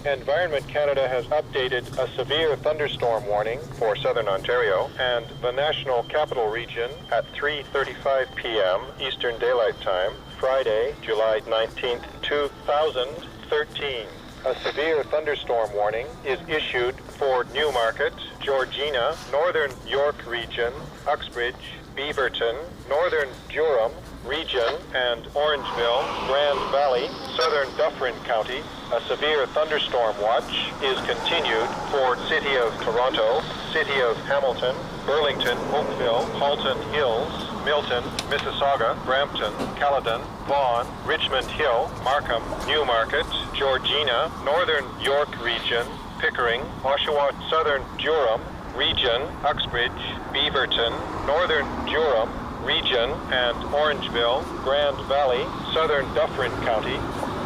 Environment Canada has updated a severe thunderstorm warning for southern Ontario and the National Capital Region at 3:35 p.m. Eastern Daylight Time, Friday, July 19th, 2013. A severe thunderstorm warning is issued for Newmarket, Georgina, Northern York Region, Uxbridge, Beaverton, Northern Durham Region, and Orangeville, Grand Valley, Southern Dufferin County. A severe thunderstorm watch is continued for City of Toronto, City of Hamilton, Burlington, Oakville, Halton Hills, Milton, Mississauga, Brampton, Caledon, Vaughan, Richmond Hill, Markham, Newmarket, Georgina, Northern York Region, Pickering, Oshawa, Southern Durham Region, Uxbridge, Beaverton, Northern Durham Region, and Orangeville, Grand Valley, Southern Dufferin County.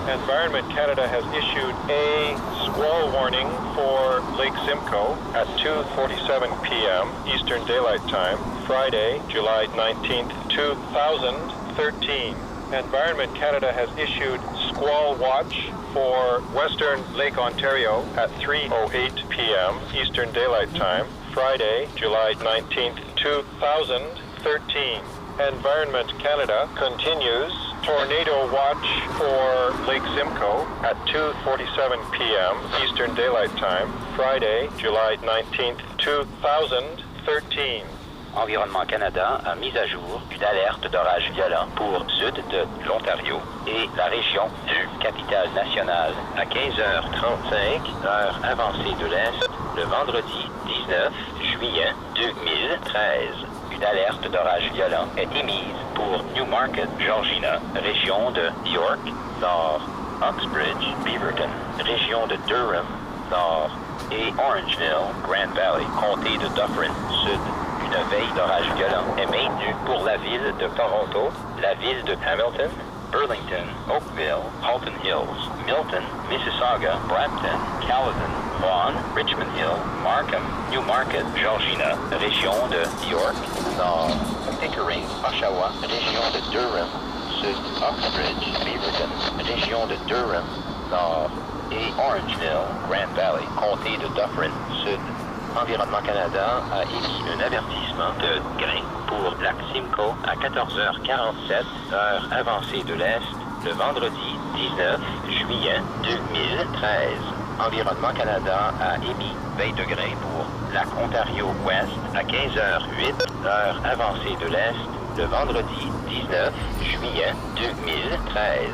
Environment Canada has issued a squall warning for Lake Simcoe at 2:47 p.m. Eastern Daylight Time, Friday, July 19th, 2013. Environment Canada has issued squall watch for Western Lake Ontario at 3:08 p.m. Eastern Daylight Time, Friday, July 19th, 2013. Environment Canada continues tornado watch for Lake Simcoe at 2:47 p.m. Eastern Daylight Time, Friday, July 19th, 2013. Environnement Canada a mis à jour une alerte d'orage violent pour sud de l'Ontario et la région du Capitale-Nationale à 15h35, heure avancée de l'Est, le vendredi 19 juillet 2013. Une alerte d'orage violent est émise pour Newmarket, Georgina, région de York, nord, Uxbridge, Beaverton, région de Durham, nord, et Orangeville, Grand Valley, comté de Dufferin, sud. Une veille d'orage violent est maintenue pour la ville de Toronto, la ville de Hamilton, Burlington, Oakville, Halton Hills, Milton, Mississauga, Brampton, Caledon, Vaughan, Richmond Hill, Markham, Newmarket, Georgina, région de York, nord, Pickering, Oshawa, région de Durham, sud, Uxbridge, Beaverton, région de Durham, nord, et Orangeville, Grand Valley, comté de Dufferin, sud. Environnement Canada a émis un avertissement de grain pour lac Simcoe à 14h47, heure avancée de l'Est, le vendredi 19 juillet 2013. Environnement Canada a émis veille de grain pour lac Ontario-Ouest à 15h08, heure avancée de l'Est, le vendredi 19 juillet 2013.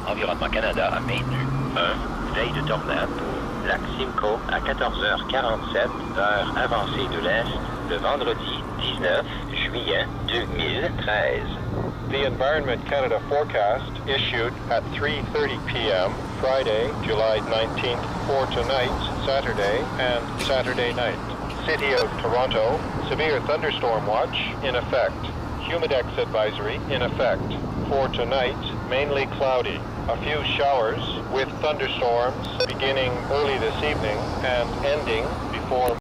Environnement Canada a maintenu veille de tornade pour lac Simcoe à 14h47, heure avancée de l'Est, le vendredi 19 juillet 2013. The Environment Canada forecast issued at 3:30 p.m. Friday, July 19th for tonight, Saturday, and Saturday night. City of Toronto, severe thunderstorm watch in effect. Humidex advisory in effect. For tonight, mainly cloudy. A few showers with thunderstorms beginning early this evening and ending before